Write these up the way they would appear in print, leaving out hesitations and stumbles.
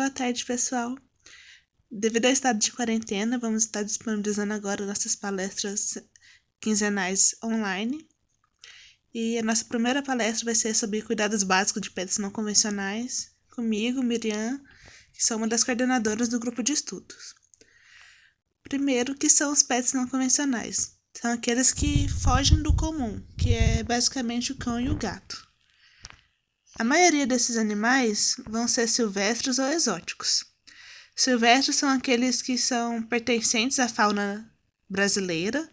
Boa tarde, pessoal. Devido ao estado de quarentena, vamos estar disponibilizando agora nossas palestras quinzenais online. E a nossa primeira palestra vai ser sobre cuidados básicos de pets não convencionais, comigo, Miriam, que sou uma das coordenadoras do grupo de estudos. Primeiro, que são os pets não convencionais? São aqueles que fogem do comum, que é basicamente o cão e o gato. A maioria desses animais vão ser silvestres ou exóticos. Silvestres são aqueles que são pertencentes à fauna brasileira,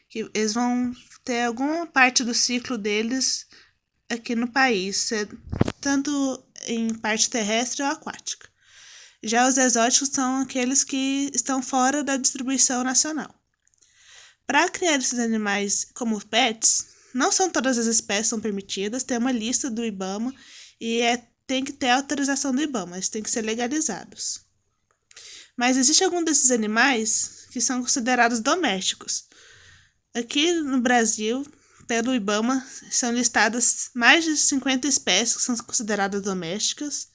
que eles vão ter alguma parte do ciclo deles aqui no país, tanto em parte terrestre ou aquática. Já os exóticos são aqueles que estão fora da distribuição nacional. Para criar esses animais como pets, não são todas as espécies são permitidas, tem uma lista do IBAMA e tem que ter autorização do IBAMA, eles têm que ser legalizados. Mas existe algum desses animais que são considerados domésticos. Aqui no Brasil, pelo IBAMA, são listadas mais de 50 espécies que são consideradas domésticas.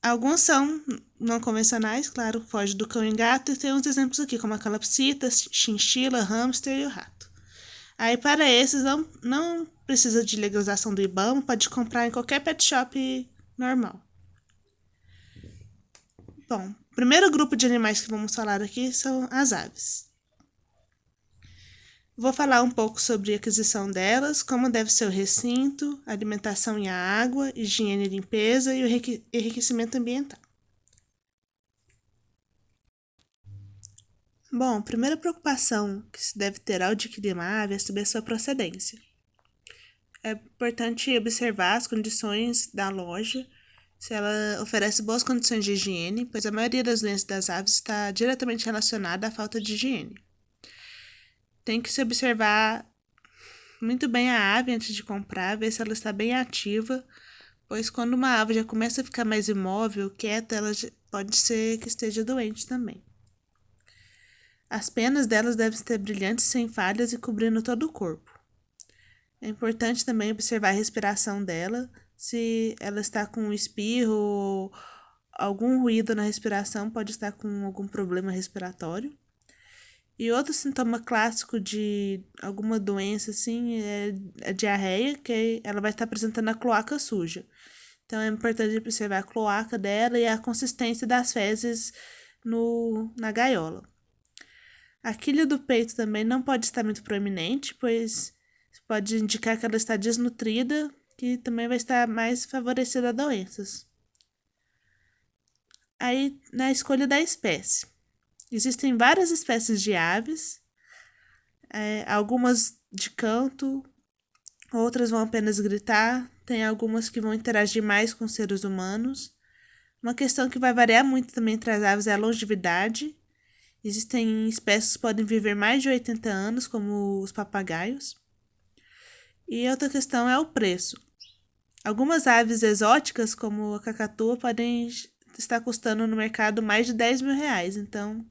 Alguns são não convencionais, claro, foge do cão e gato, e tem uns exemplos aqui, como a calopsita, chinchila, hamster e o rato. Aí, para esses, não precisa de legalização do IBAMA, pode comprar em qualquer pet shop normal. Bom, o primeiro grupo de animais que vamos falar aqui são as aves. Vou falar um pouco sobre a aquisição delas, como deve ser o recinto, a alimentação e a água, higiene e limpeza e o enriquecimento ambiental. Bom, a primeira preocupação que se deve ter ao adquirir uma ave é saber a sua procedência. É importante observar as condições da loja, se ela oferece boas condições de higiene, pois a maioria das doenças das aves está diretamente relacionada à falta de higiene. Tem que se observar muito bem a ave antes de comprar, ver se ela está bem ativa, pois quando uma ave já começa a ficar mais imóvel, quieta, ela pode ser que esteja doente também. As penas delas devem ser brilhantes, sem falhas e cobrindo todo o corpo. É importante também observar a respiração dela, se ela está com um espirro ou algum ruído na respiração, pode estar com algum problema respiratório. E outro sintoma clássico de alguma doença, assim, é a diarreia, que ela vai estar apresentando a cloaca suja. Então, é importante observar a cloaca dela e a consistência das fezes na gaiola. A quilha do peito também não pode estar muito proeminente, pois pode indicar que ela está desnutrida, que também vai estar mais favorecida a doenças. Aí, na escolha da espécie. Existem várias espécies de aves, algumas de canto, outras vão apenas gritar, tem algumas que vão interagir mais com seres humanos. Uma questão que vai variar muito também entre as aves é a longevidade. Existem espécies que podem viver mais de 80 anos, como os papagaios. E outra questão é o preço. Algumas aves exóticas, como a cacatua, podem estar custando no mercado mais de 10 mil reais. Então,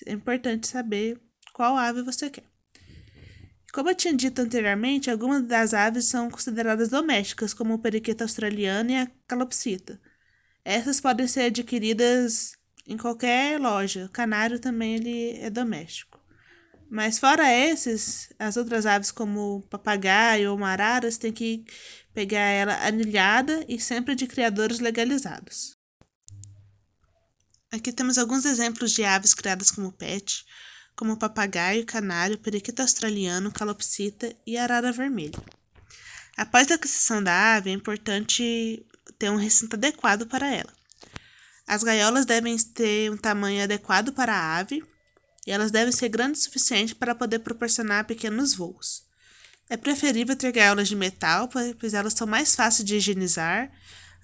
é importante saber qual ave você quer. Como eu tinha dito anteriormente, algumas das aves são consideradas domésticas, como o periquito australiano e a calopsita. Essas podem ser adquiridas em qualquer loja. O canário também ele é doméstico. Mas fora esses, as outras aves como papagaio ou araras tem que pegar ela anilhada e sempre de criadores legalizados. Aqui temos alguns exemplos de aves criadas como pet, como papagaio, canário, periquito australiano, calopsita e arara vermelha. Após a aquisição da ave, é importante ter um recinto adequado para ela. As gaiolas devem ter um tamanho adequado para a ave e elas devem ser grandes o suficiente para poder proporcionar pequenos voos. É preferível ter gaiolas de metal, pois elas são mais fáceis de higienizar,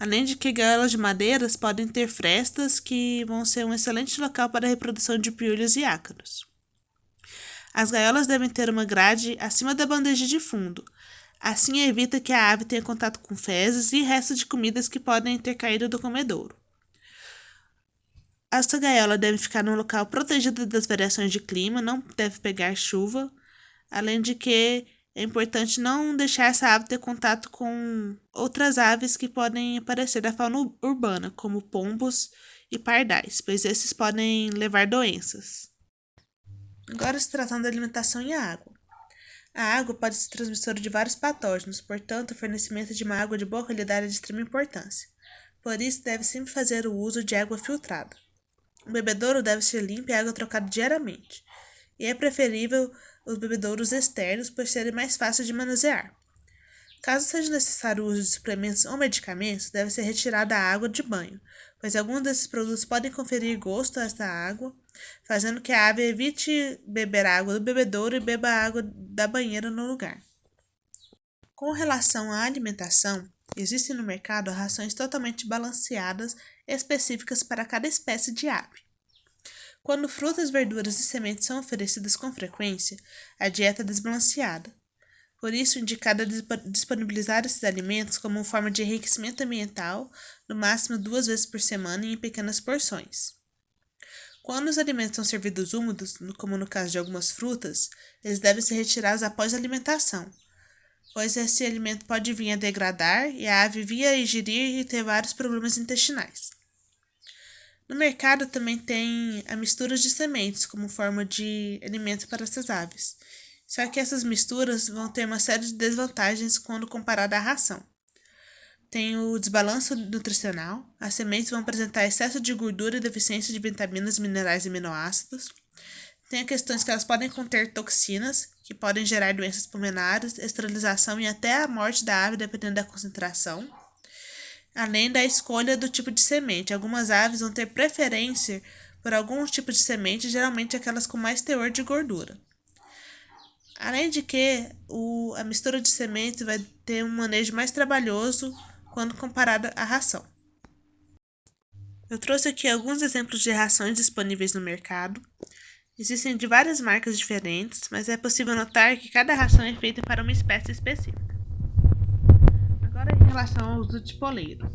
além de que gaiolas de madeiras podem ter frestas que vão ser um excelente local para a reprodução de piolhos e ácaros. As gaiolas devem ter uma grade acima da bandeja de fundo, assim evita que a ave tenha contato com fezes e restos de comidas que podem ter caído do comedouro. Essa gaiola deve ficar num local protegido das variações de clima, não deve pegar chuva, além de que é importante não deixar essa ave ter contato com outras aves que podem aparecer da fauna urbana, como pombos e pardais, pois esses podem levar doenças. Agora, se tratando da alimentação e a água. A água pode ser transmissora de vários patógenos, portanto, o fornecimento de uma água de boa qualidade é de extrema importância. Por isso, deve sempre fazer o uso de água filtrada. O bebedouro deve ser limpo e a água trocada diariamente. E é preferível os bebedouros externos, por serem mais fáceis de manusear. Caso seja necessário o uso de suplementos ou medicamentos, deve ser retirada a água de banho, pois alguns desses produtos podem conferir gosto a esta água, fazendo que a ave evite beber a água do bebedouro e beba a água da banheira no lugar. Com relação à alimentação, existem no mercado rações totalmente balanceadas específicas para cada espécie de ave. Quando frutas, verduras e sementes são oferecidas com frequência, a dieta é desbalanceada. Por isso, é indicado disponibilizar esses alimentos como forma de enriquecimento ambiental, no máximo 2 vezes por semana e em pequenas porções. Quando os alimentos são servidos úmidos, como no caso de algumas frutas, eles devem ser retirados após a alimentação, pois esse alimento pode vir a degradar e a ave vir a ingerir e ter vários problemas intestinais. No mercado também tem a mistura de sementes como forma de alimento para essas aves. Só que essas misturas vão ter uma série de desvantagens quando comparada à ração. Tem o desbalanço nutricional, as sementes vão apresentar excesso de gordura e deficiência de vitaminas, minerais e aminoácidos. Tem a questões que elas podem conter toxinas, que podem gerar doenças pulmonares, esterilização e até a morte da ave, dependendo da concentração. Além da escolha do tipo de semente, algumas aves vão ter preferência por alguns tipos de semente, geralmente aquelas com mais teor de gordura. Além de que a mistura de sementes vai ter um manejo mais trabalhoso quando comparada à ração. Eu trouxe aqui alguns exemplos de rações disponíveis no mercado. Existem de várias marcas diferentes, mas é possível notar que cada ração é feita para uma espécie específica. Agora, em relação ao uso de poleiros.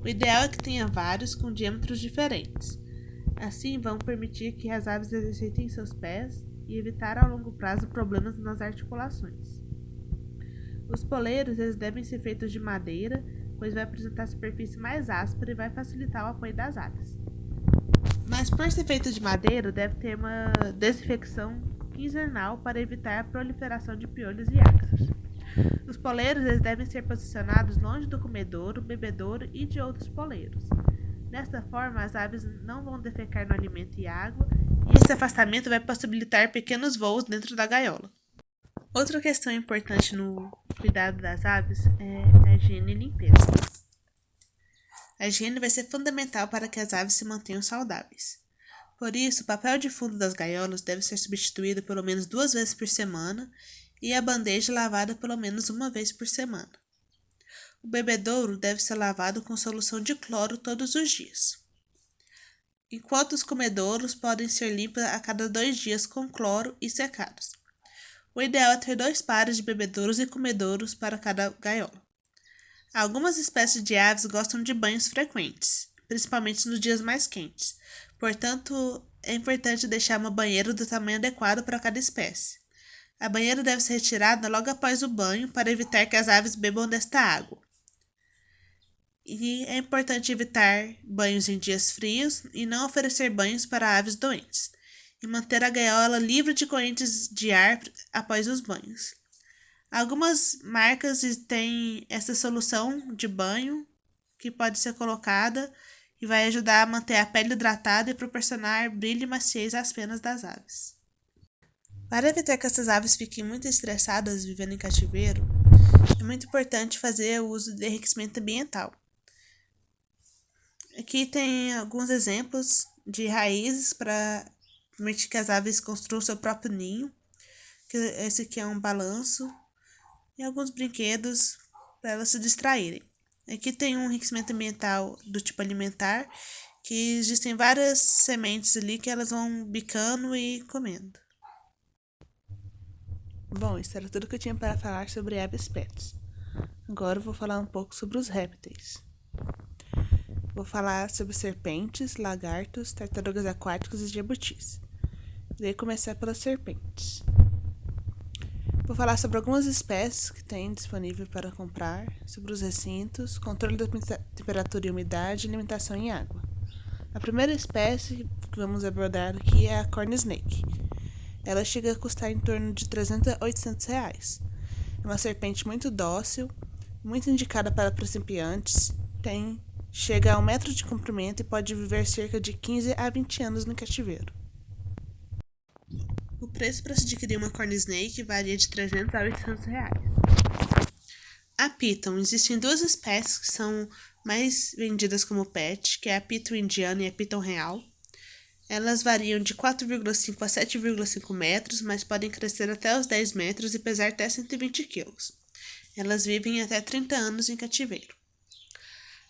O ideal é que tenha vários com diâmetros diferentes. Assim, vão permitir que as aves exercitem seus pés e evitar a longo prazo problemas nas articulações. Os poleiros eles devem ser feitos de madeira, pois vai apresentar superfície mais áspera e vai facilitar o apoio das aves. Mas por ser feito de madeira, deve ter uma desinfecção quinzenal para evitar a proliferação de piolhos e ácaros. Os poleiros eles devem ser posicionados longe do comedouro, bebedouro e de outros poleiros. Desta forma, as aves não vão defecar no alimento e água, e esse afastamento vai possibilitar pequenos voos dentro da gaiola. Outra questão importante no cuidado das aves é a higiene e limpeza. A higiene vai ser fundamental para que as aves se mantenham saudáveis. Por isso, o papel de fundo das gaiolas deve ser substituído pelo menos 2 vezes por semana e a bandeja lavada pelo menos 1 vez por semana. O bebedouro deve ser lavado com solução de cloro todos os dias, enquanto os comedouros podem ser limpos a cada 2 dias com cloro e secados. O ideal é ter 2 pares de bebedouros e comedouros para cada gaiola. Algumas espécies de aves gostam de banhos frequentes, principalmente nos dias mais quentes. Portanto, é importante deixar uma banheira do tamanho adequado para cada espécie. A banheira deve ser retirada logo após o banho para evitar que as aves bebam desta água. E é importante evitar banhos em dias frios e não oferecer banhos para aves doentes. E manter a gaiola livre de correntes de ar após os banhos. Algumas marcas têm essa solução de banho que pode ser colocada e vai ajudar a manter a pele hidratada e proporcionar brilho e maciez às penas das aves. Para evitar que essas aves fiquem muito estressadas vivendo em cativeiro, é muito importante fazer o uso de enriquecimento ambiental. Aqui tem alguns exemplos de raízes para permitir que as aves construam seu próprio ninho. Esse aqui é um balanço e alguns brinquedos para elas se distraírem. Aqui tem um enriquecimento ambiental do tipo alimentar, que existem várias sementes ali que elas vão bicando e comendo. Bom, isso era tudo que eu tinha para falar sobre aves pets. Agora eu vou falar um pouco sobre os répteis. Vou falar sobre serpentes, lagartos, tartarugas aquáticas e jabutis. Vou começar pelas serpentes. Vou falar sobre algumas espécies que tem disponível para comprar, sobre os recintos, controle da temperatura e umidade e alimentação em água. A primeira espécie que vamos abordar aqui é a corn snake. Ela chega a custar em torno de 300 a 800 reais. É uma serpente muito dócil, muito indicada para principiantes, chega a 1 metro de comprimento e pode viver cerca de 15 a 20 anos no cativeiro. O preço para se adquirir uma corn snake varia de 300 a 800 reais. A piton, existem duas espécies que são mais vendidas como pet, que é a piton indiana e a piton real. Elas variam de 4,5 a 7,5 metros, mas podem crescer até os 10 metros e pesar até 120 quilos. Elas vivem até 30 anos em cativeiro.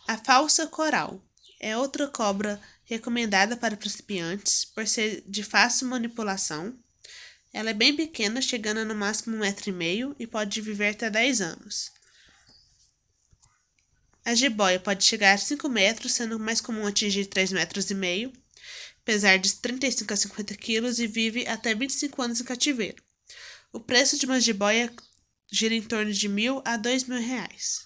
A falsa coral é outra cobra recomendada para principiantes por ser de fácil manipulação. Ela é bem pequena, chegando a no máximo 1,5 metro e pode viver até 10 anos. A jiboia pode chegar a 5 metros, sendo mais comum atingir 3,5 metros, pesar de 35 a 50 quilos e vive até 25 anos em cativeiro. O preço de uma jiboia gira em torno de R$ 1.000 a R$ 2.000.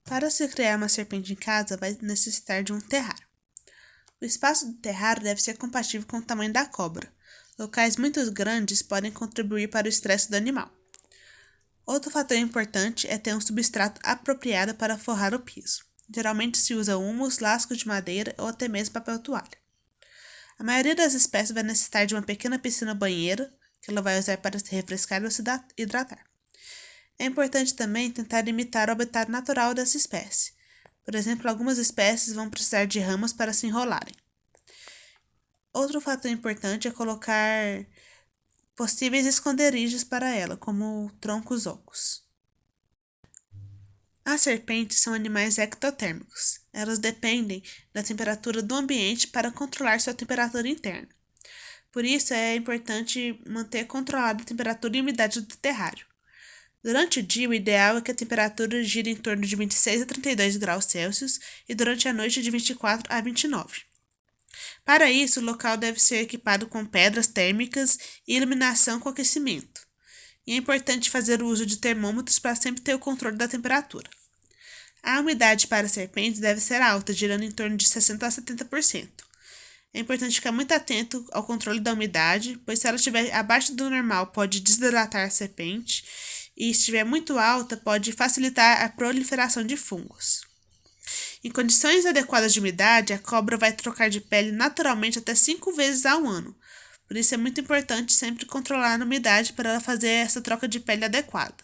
Para se criar uma serpente em casa, vai necessitar de um terrário. O espaço do terrário deve ser compatível com o tamanho da cobra. Locais muito grandes podem contribuir para o estresse do animal. Outro fator importante é ter um substrato apropriado para forrar o piso. Geralmente se usa humus, lasco de madeira ou até mesmo papel toalha. A maioria das espécies vai necessitar de uma pequena piscina ou banheiro, que ela vai usar para se refrescar ou se hidratar. É importante também tentar imitar o habitat natural dessa espécie. Por exemplo, algumas espécies vão precisar de ramas para se enrolarem. Outro fator importante é colocar possíveis esconderijos para ela, como troncos ocos. As serpentes são animais ectotérmicos. Elas dependem da temperatura do ambiente para controlar sua temperatura interna. Por isso, é importante manter controlada a temperatura e umidade do terrário. Durante o dia, o ideal é que a temperatura gire em torno de 26 a 32 graus Celsius e durante a noite de 24 a 29. Para isso, o local deve ser equipado com pedras térmicas e iluminação com aquecimento. E é importante fazer o uso de termômetros para sempre ter o controle da temperatura. A umidade para serpentes deve ser alta, girando em torno de 60 a 70%. É importante ficar muito atento ao controle da umidade, pois se ela estiver abaixo do normal pode desidratar a serpente e se estiver muito alta pode facilitar a proliferação de fungos. Em condições adequadas de umidade, a cobra vai trocar de pele naturalmente até 5 vezes ao ano. Por isso é muito importante sempre controlar a umidade para ela fazer essa troca de pele adequada.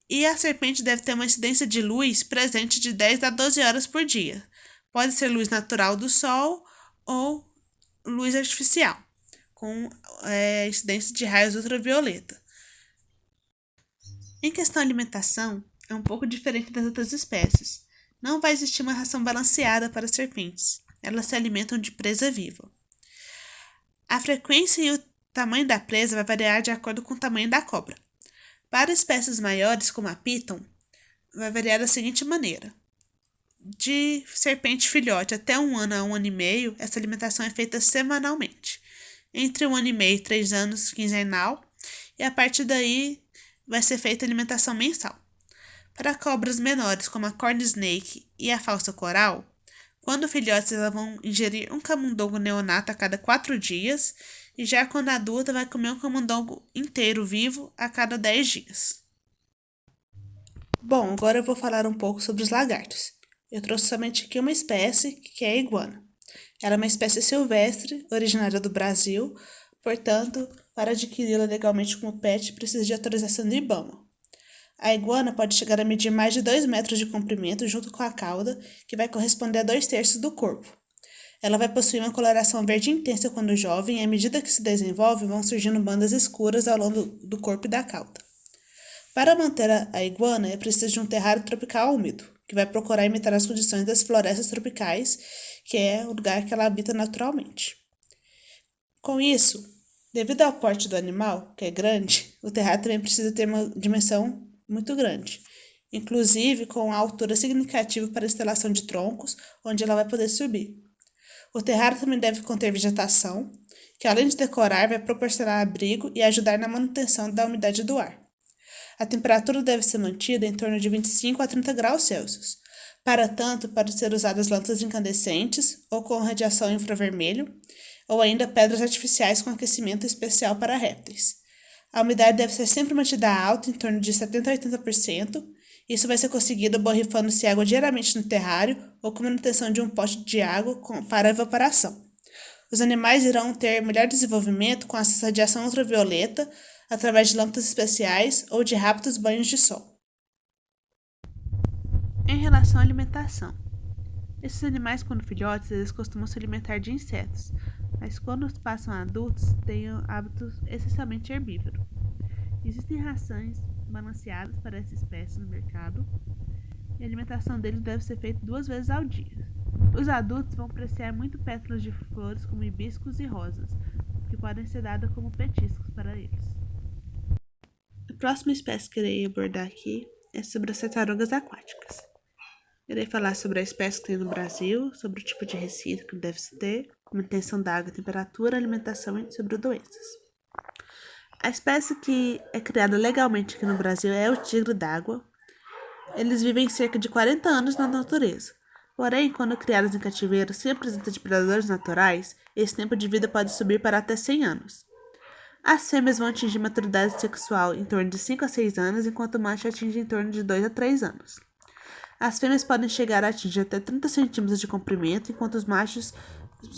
E a serpente deve ter uma incidência de luz presente de 10 a 12 horas por dia. Pode ser luz natural do sol ou luz artificial, com incidência de raios ultravioleta. Em questão de alimentação, é um pouco diferente das outras espécies. Não vai existir uma ração balanceada para serpentes. Elas se alimentam de presa viva. A frequência e o tamanho da presa vai variar de acordo com o tamanho da cobra. Para espécies maiores, como a piton, vai variar da seguinte maneira. De serpente filhote até 1 ano a 1 ano e meio, essa alimentação é feita semanalmente. Entre 1 ano e meio e 3 anos, quinzenal, e a partir daí vai ser feita alimentação mensal. Para cobras menores, como a corn snake e a falsa coral, quando filhotes elas vão ingerir um camundongo neonato a cada 4 dias, e já quando adulta vai comer um camundongo inteiro vivo a cada 10 dias. Bom, agora eu vou falar um pouco sobre os lagartos. Eu trouxe somente aqui uma espécie, que é a iguana. Ela é uma espécie silvestre, originária do Brasil, portanto, para adquiri-la legalmente como pet, precisa de autorização do IBAMA. A iguana pode chegar a medir mais de 2 metros de comprimento junto com a cauda, que vai corresponder a 2/3 do corpo. Ela vai possuir uma coloração verde intensa quando jovem e, à medida que se desenvolve, vão surgindo bandas escuras ao longo do corpo e da cauda. Para manter a iguana, é preciso de um terrário tropical úmido, que vai procurar imitar as condições das florestas tropicais, que é o lugar que ela habita naturalmente. Com isso, devido ao porte do animal, que é grande, o terrário também precisa ter uma dimensão muito grande, inclusive com a altura significativa para a instalação de troncos, onde ela vai poder subir. O terrário também deve conter vegetação, que além de decorar, vai proporcionar abrigo e ajudar na manutenção da umidade do ar. A temperatura deve ser mantida em torno de 25 a 30 graus Celsius. Para tanto, podem ser usadas lâmpadas incandescentes ou com radiação infravermelho, ou ainda pedras artificiais com aquecimento especial para répteis. A umidade deve ser sempre mantida alta, em torno de 70 a 80%. Isso vai ser conseguido borrifando-se água diariamente no terrário ou com manutenção de um pote de água para evaporação. Os animais irão ter melhor desenvolvimento com acesso à radiação ultravioleta através de lâmpadas especiais ou de rápidos banhos de sol. Em relação à alimentação, esses animais, quando filhotes, eles costumam se alimentar de insetos, mas quando passam a adultos, têm hábitos essencialmente herbívoros. Existem rações balanceadas para essa espécie no mercado, e a alimentação deles deve ser feita 2 vezes ao dia. Os adultos vão apreciar muito pétalas de flores como hibiscos e rosas, que podem ser dadas como petiscos para eles. A próxima espécie que irei abordar aqui é sobre as tartarugas aquáticas. Irei falar sobre a espécie que tem no Brasil, sobre o tipo de resíduo que deve se ter, manutenção da água, temperatura, alimentação e sobre doenças. A espécie que é criada legalmente aqui no Brasil é o tigre d'água. Eles vivem cerca de 40 anos na natureza. Porém, quando criados em cativeiro sem a presença de predadores naturais, esse tempo de vida pode subir para até 100 anos. As fêmeas vão atingir maturidade sexual em torno de 5 a 6 anos, enquanto o macho atinge em torno de 2 a 3 anos. As fêmeas podem chegar a atingir até 30 centímetros de comprimento, enquanto os machos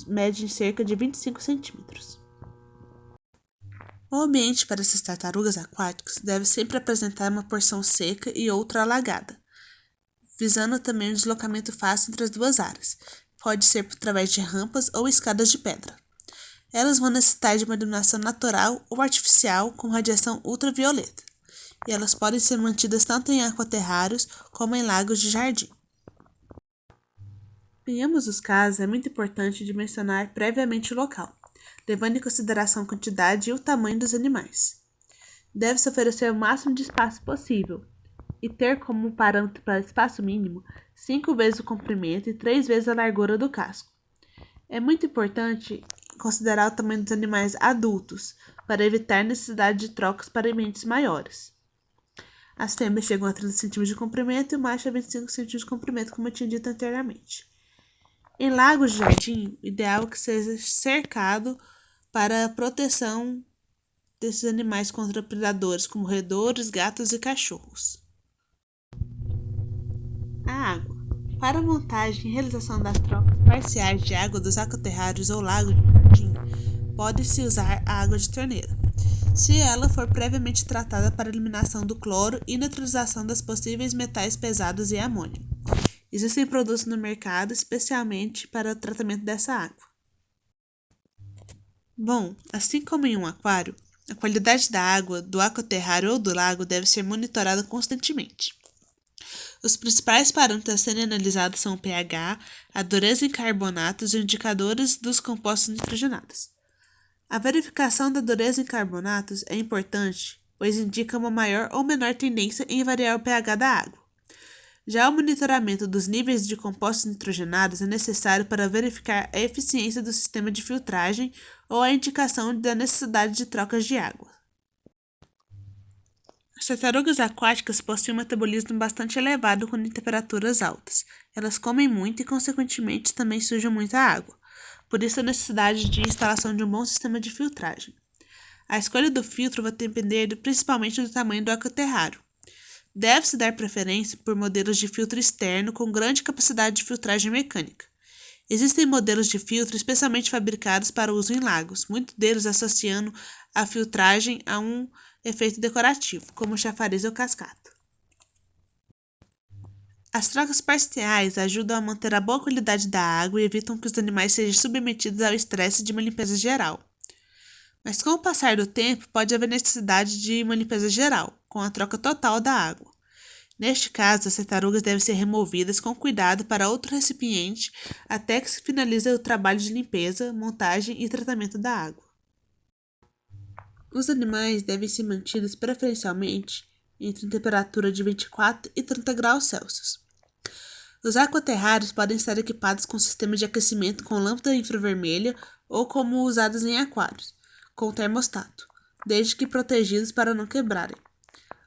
medem cerca de 25 centímetros. O ambiente para essas tartarugas aquáticas deve sempre apresentar uma porção seca e outra alagada, visando também o deslocamento fácil entre as duas áreas. Pode ser através de rampas ou escadas de pedra. Elas vão necessitar de uma iluminação natural ou artificial com radiação ultravioleta, e elas podem ser mantidas tanto em aquaterrários como em lagos de jardim. Em ambos os casos, é muito importante dimensionar previamente o local, levando em consideração a quantidade e o tamanho dos animais. Deve-se oferecer o máximo de espaço possível, e ter como parâmetro para espaço mínimo 5 vezes o comprimento e 3 vezes a largura do casco. É muito importante considerar o tamanho dos animais adultos, para evitar necessidade de trocas para ambientes maiores. As fêmeas chegam a 30 cm de comprimento e o macho a 25 cm de comprimento, como eu tinha dito anteriormente. Em lagos de jardim, o ideal é que seja cercado para a proteção desses animais contra predadores como roedores, gatos e cachorros. A água. Para a montagem e realização das trocas parciais de água dos aquaterrários ou lagos de jardim, pode-se usar a água de torneira, se ela for previamente tratada para eliminação do cloro e neutralização das possíveis metais pesados e amônio. Existem produtos no mercado especialmente para o tratamento dessa água. Bom, assim como em um aquário, a qualidade da água do aquaterrário ou do lago deve ser monitorada constantemente. Os principais parâmetros a serem analisados são o pH, a dureza em carbonatos e indicadores dos compostos nitrogenados. A verificação da dureza em carbonatos é importante, pois indica uma maior ou menor tendência em variar o pH da água. Já o monitoramento dos níveis de compostos nitrogenados é necessário para verificar a eficiência do sistema de filtragem ou a indicação da necessidade de trocas de água. As tartarugas aquáticas possuem um metabolismo bastante elevado quando em temperaturas altas. Elas comem muito e, consequentemente, também sujam muita água. Por isso, a necessidade de instalação de um bom sistema de filtragem. A escolha do filtro vai depender principalmente do tamanho do aquaterrário. Deve-se dar preferência por modelos de filtro externo com grande capacidade de filtragem mecânica. Existem modelos de filtro especialmente fabricados para uso em lagos, muitos deles associando a filtragem a um efeito decorativo, como o chafariz ou cascata. As trocas parciais ajudam a manter a boa qualidade da água e evitam que os animais sejam submetidos ao estresse de uma limpeza geral. Mas com o passar do tempo, pode haver necessidade de uma limpeza geral, com a troca total da água. Neste caso, as tartarugas devem ser removidas com cuidado para outro recipiente até que se finalize o trabalho de limpeza, montagem e tratamento da água. Os animais devem ser mantidos preferencialmente entre temperatura de 24 e 30 graus Celsius. Os aquaterrários podem estar equipados com sistema de aquecimento com lâmpada infravermelha ou como usados em aquários, com termostato, desde que protegidos para não quebrarem.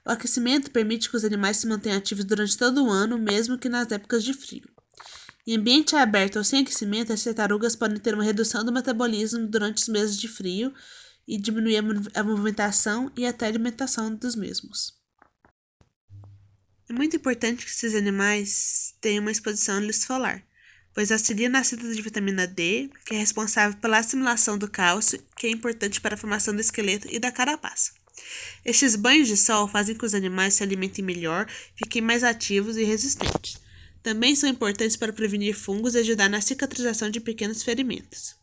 O aquecimento permite que os animais se mantenham ativos durante todo o ano, mesmo que nas épocas de frio. Em ambiente aberto ou sem aquecimento, as tartarugas podem ter uma redução do metabolismo durante os meses de frio e diminuir a movimentação e até a alimentação dos mesmos. É muito importante que esses animais tenham uma exposição à luz solar, pois auxilia na síntese de vitamina D, que é responsável pela assimilação do cálcio, que é importante para a formação do esqueleto e da carapaça. Estes banhos de sol fazem com que os animais se alimentem melhor, fiquem mais ativos e resistentes. Também são importantes para prevenir fungos e ajudar na cicatrização de pequenos ferimentos.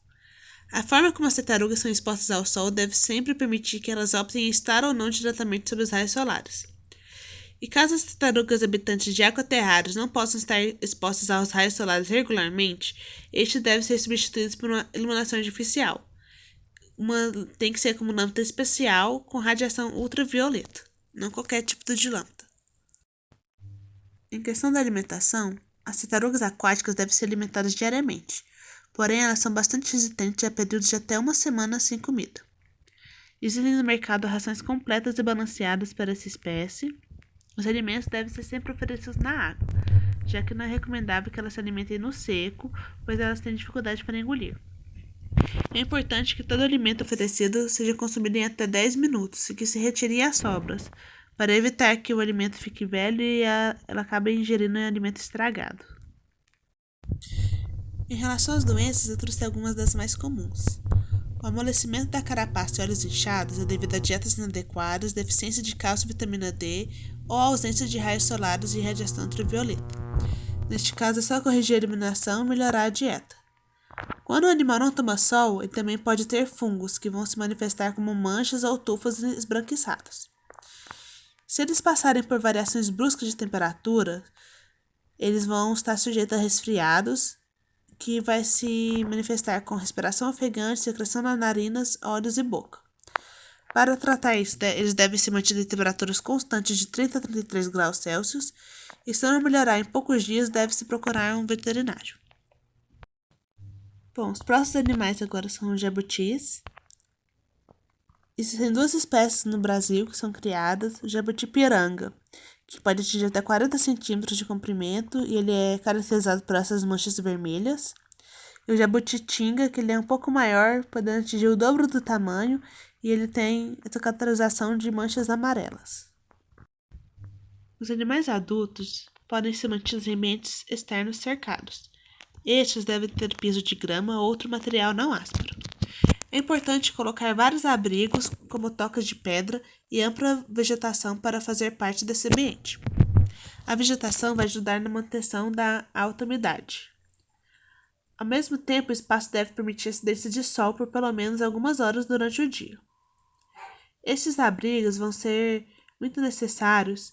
A forma como as tartarugas são expostas ao sol deve sempre permitir que elas optem em estar ou não diretamente sob os raios solares. E caso as tartarugas habitantes de aquaterrários não possam estar expostas aos raios solares regularmente, estes devem ser substituídos por uma iluminação artificial. Tem que ser com uma lâmpada especial com radiação ultravioleta, não qualquer tipo de lâmpada. Em questão da alimentação, as tartarugas aquáticas devem ser alimentadas diariamente, porém elas são bastante resistentes a períodos de até uma semana sem comida. Existem no mercado rações completas e balanceadas para essa espécie. Os alimentos devem ser sempre oferecidos na água, já que não é recomendável que elas se alimentem no seco, pois elas têm dificuldade para engolir. É importante que todo alimento oferecido seja consumido em até 10 minutos e que se retirem as sobras, para evitar que o alimento fique velho e ela acabe ingerindo alimento estragado. Em relação às doenças, eu trouxe algumas das mais comuns. O amolecimento da carapaça e olhos inchados é devido a dietas inadequadas, deficiência de cálcio e vitamina D ou ausência de raios solares e radiação ultravioleta. Neste caso, é só corrigir a eliminação e melhorar a dieta. Quando o animal não toma sol, ele também pode ter fungos, que vão se manifestar como manchas ou tufas esbranquiçadas. Se eles passarem por variações bruscas de temperatura, eles vão estar sujeitos a resfriados, que vai se manifestar com respiração ofegante, secreção nas narinas, olhos e boca. Para tratar isso, eles devem ser mantidos em temperaturas constantes de 30 a 33 graus Celsius e, se não melhorar em poucos dias, deve-se procurar um veterinário. Bom, os próximos animais agora são os jabutis. Existem duas espécies no Brasil que são criadas: o jabuti-piranga, que pode atingir até 40 centímetros de comprimento e ele é caracterizado por essas manchas vermelhas. E o jabuti-tinga, que ele é um pouco maior, podendo atingir o dobro do tamanho e ele tem essa caracterização de manchas amarelas. Os animais adultos podem ser mantidos em ambientes externos cercados. Estes devem ter piso de grama ou outro material não áspero. É importante colocar vários abrigos, como tocas de pedra e ampla vegetação para fazer parte desse ambiente. A vegetação vai ajudar na manutenção da alta umidade. Ao mesmo tempo, o espaço deve permitir a incidência de sol por pelo menos algumas horas durante o dia. Esses abrigos vão ser muito necessários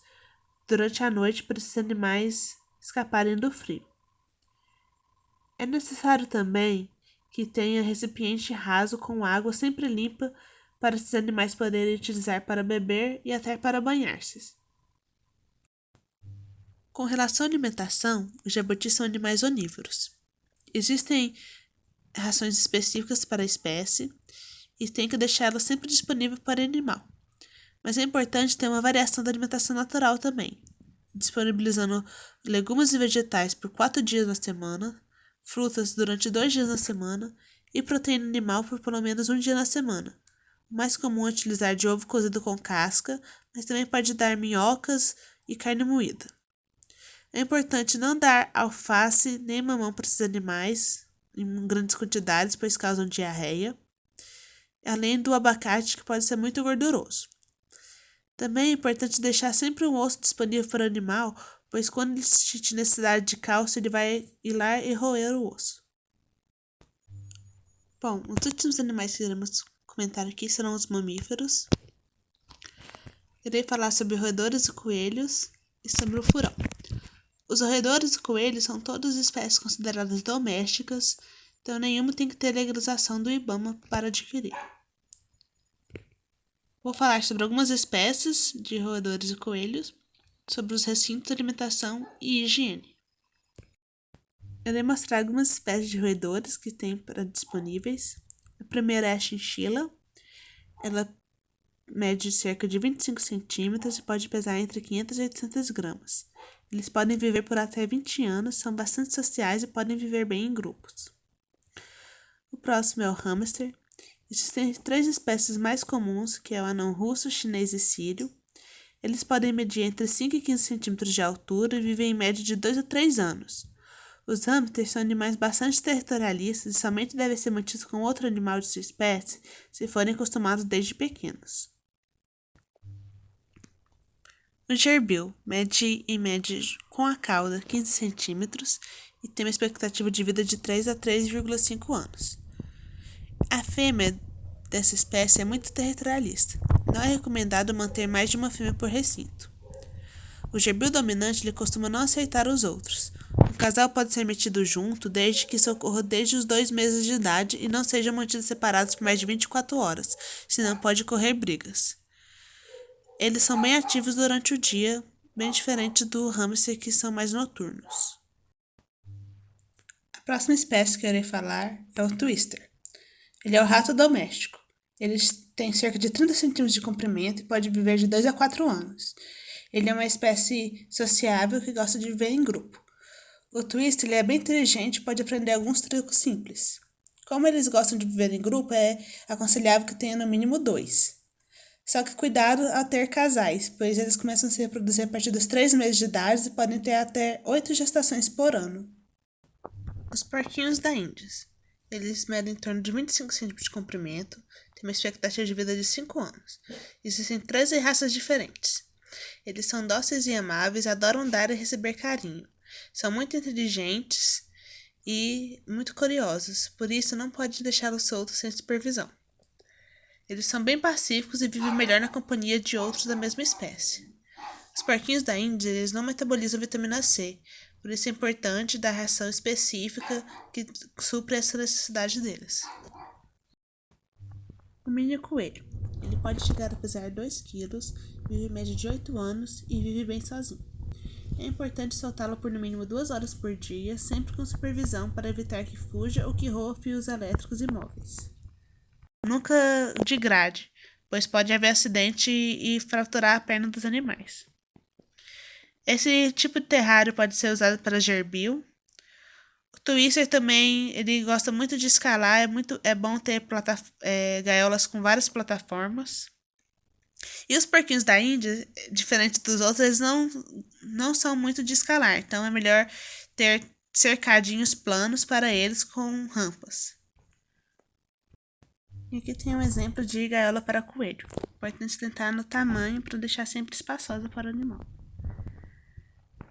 durante a noite para esses animais escaparem do frio. É necessário também que tenha recipiente raso com água sempre limpa para esses animais poderem utilizar para beber e até para banhar-se. Com relação à alimentação, os jabutis são animais onívoros. Existem rações específicas para a espécie e tem que deixá-las sempre disponível para o animal. Mas é importante ter uma variação da alimentação natural também, disponibilizando legumes e vegetais por 4 dias na semana, frutas durante 2 dias na semana e proteína animal por pelo menos 1 dia na semana. O mais comum é utilizar de ovo cozido com casca, mas também pode dar minhocas e carne moída. É importante não dar alface nem mamão para esses animais em grandes quantidades, pois causam diarreia, além do abacate, que pode ser muito gorduroso. Também é importante deixar sempre um osso disponível para o animal, pois quando ele sentir necessidade de cálcio, ele vai ir lá e roer o osso. Bom, os últimos animais que iremos comentar aqui serão os mamíferos. Irei falar sobre roedores e coelhos e sobre o furão. Os roedores e coelhos são todas espécies consideradas domésticas, então nenhuma tem que ter legalização do IBAMA para adquirir. Vou falar sobre algumas espécies de roedores e coelhos, sobre os recintos de alimentação e higiene. Eu irei mostrar algumas espécies de roedores que tem disponíveis. A primeira é a chinchila. Ela mede cerca de 25 centímetros e pode pesar entre 500 e 800 gramas. Eles podem viver por até 20 anos, são bastante sociais e podem viver bem em grupos. O próximo é o hamster. Existem 3 espécies mais comuns, que é o anão russo, chinês e sírio. Eles podem medir entre 5 e 15 centímetros de altura e vivem em média de 2 a 3 anos. Os hamsters são animais bastante territorialistas e somente devem ser mantidos com outro animal de sua espécie se forem acostumados desde pequenos. O gerbil mede em média com a cauda 15 centímetros e tem uma expectativa de vida de 3 a 3,5 anos. A fêmea dessa espécie é muito territorialista. Não é recomendado manter mais de uma fêmea por recinto. O gerbil dominante ele costuma não aceitar os outros. Um casal pode ser metido junto desde que isso ocorra desde os 2 meses de idade e não sejam mantidos separados por mais de 24 horas, senão pode ocorrer brigas. Eles são bem ativos durante o dia, bem diferente do hamster que são mais noturnos. A próxima espécie que eu irei falar é o twister. Ele é o rato doméstico. Ele tem cerca de 30 centímetros de comprimento e pode viver de 2 a 4 anos. Ele é uma espécie sociável que gosta de viver em grupo. O twister ele é bem inteligente e pode aprender alguns truques simples. Como eles gostam de viver em grupo, é aconselhável que tenha no mínimo 2. Só que cuidado ao ter casais, pois eles começam a se reproduzir a partir dos 3 meses de idade e podem ter até 8 gestações por ano. Os porquinhos da Índia. Eles medem em torno de 25 centímetros de comprimento, têm uma expectativa de vida de 5 anos. Existem 13 raças diferentes. Eles são dóceis e amáveis, adoram dar e receber carinho. São muito inteligentes e muito curiosos, por isso não pode deixá-los soltos sem supervisão. Eles são bem pacíficos e vivem melhor na companhia de outros da mesma espécie. Os porquinhos da Índia eles não metabolizam vitamina C, por isso é importante dar ração específica que supre essa necessidade deles. O mini coelho. Ele pode chegar a pesar 2 kg, vive em média de 8 anos e vive bem sozinho. É importante soltá-lo por no mínimo 2 horas por dia, sempre com supervisão para evitar que fuja ou que roa fios elétricos e móveis. Nunca de grade, pois pode haver acidente e fraturar a perna dos animais. Esse tipo de terrário pode ser usado para gerbil. O twister também, ele gosta muito de escalar, é bom ter gaiolas com várias plataformas. E os porquinhos da Índia, diferente dos outros, eles não são muito de escalar, então é melhor ter cercadinhos planos para eles com rampas. E aqui tem um exemplo de gaiola para coelho. Importante tentar no tamanho para deixar sempre espaçosa para o animal.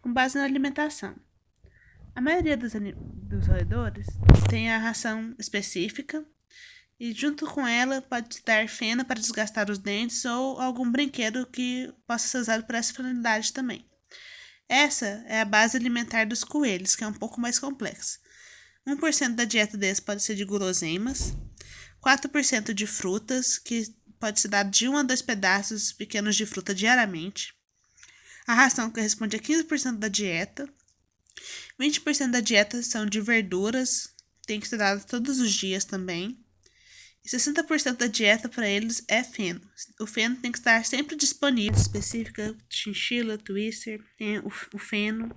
Com base na alimentação. A maioria dos roedores tem a ração específica e junto com ela pode dar feno para desgastar os dentes ou algum brinquedo que possa ser usado para essa finalidade também. Essa é a base alimentar dos coelhos, que é um pouco mais complexa. 1% da dieta deles pode ser de guloseimas, 4% de frutas, que pode ser dado de 1 a 2 pedaços pequenos de fruta diariamente. A ração corresponde a 15% da dieta. 20% da dieta são de verduras, tem que ser dado todos os dias também. E 60% da dieta para eles é feno. O feno tem que estar sempre disponível. Específica, chinchila, twister, tem o feno,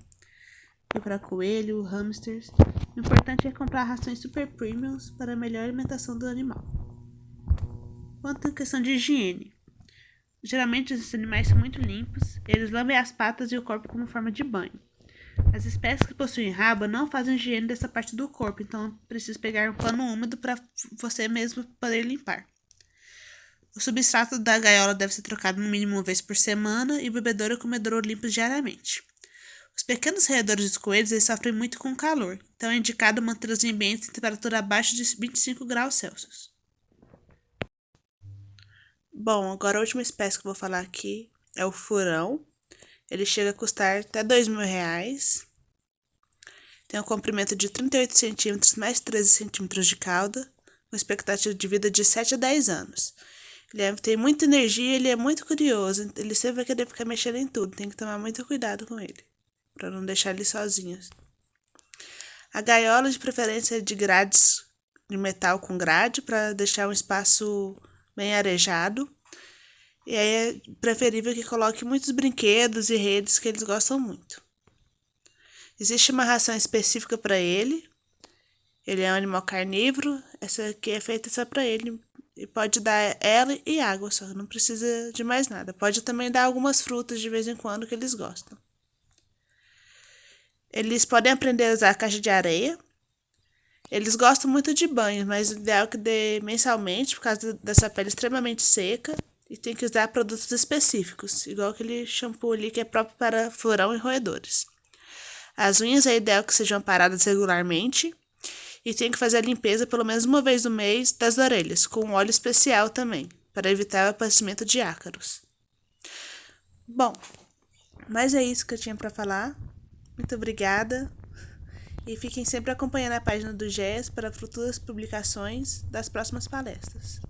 para coelho, hamsters. O importante é comprar rações super premiums para a melhor alimentação do animal. Quanto à questão de higiene. Geralmente esses animais são muito limpos, eles lambem as patas e o corpo como forma de banho. As espécies que possuem rabo não fazem higiene dessa parte do corpo, então precisa pegar um pano úmido para você mesmo poder limpar. O substrato da gaiola deve ser trocado no mínimo uma vez por semana e o bebedouro e o comedouro limpos diariamente. Os pequenos roedores dos coelhos eles sofrem muito com o calor, então é indicado manter os ambientes em temperatura abaixo de 25 graus Celsius. Bom, agora a última espécie que eu vou falar aqui é o furão. Ele chega a custar até R$2.000. Tem um comprimento de 38 centímetros mais 13 centímetros de cauda, com expectativa de vida de 7 a 10 anos. Ele tem muita energia, ele é muito curioso, ele sempre vai querer ficar mexendo em tudo, tem que tomar muito cuidado com ele, para não deixar ele sozinho. A gaiola, de preferência de grades de metal com grade, para deixar um espaço bem arejado. E aí é preferível que coloque muitos brinquedos e redes que eles gostam muito. Existe uma ração específica para ele. Ele é um animal carnívoro. Essa aqui é feita só para ele. E pode dar ela e água só, não precisa de mais nada. Pode também dar algumas frutas de vez em quando que eles gostam. Eles podem aprender a usar a caixa de areia. Eles gostam muito de banho, mas o ideal é que dê mensalmente, por causa dessa pele extremamente seca. E tem que usar produtos específicos, igual aquele shampoo ali que é próprio para florão e roedores. As unhas é ideal que sejam paradas regularmente. E tem que fazer a limpeza pelo menos uma vez no mês das orelhas, com um óleo especial também, para evitar o aparecimento de ácaros. Bom, mas é isso que eu tinha para falar. Muito obrigada. E fiquem sempre acompanhando a página do GES para futuras publicações das próximas palestras.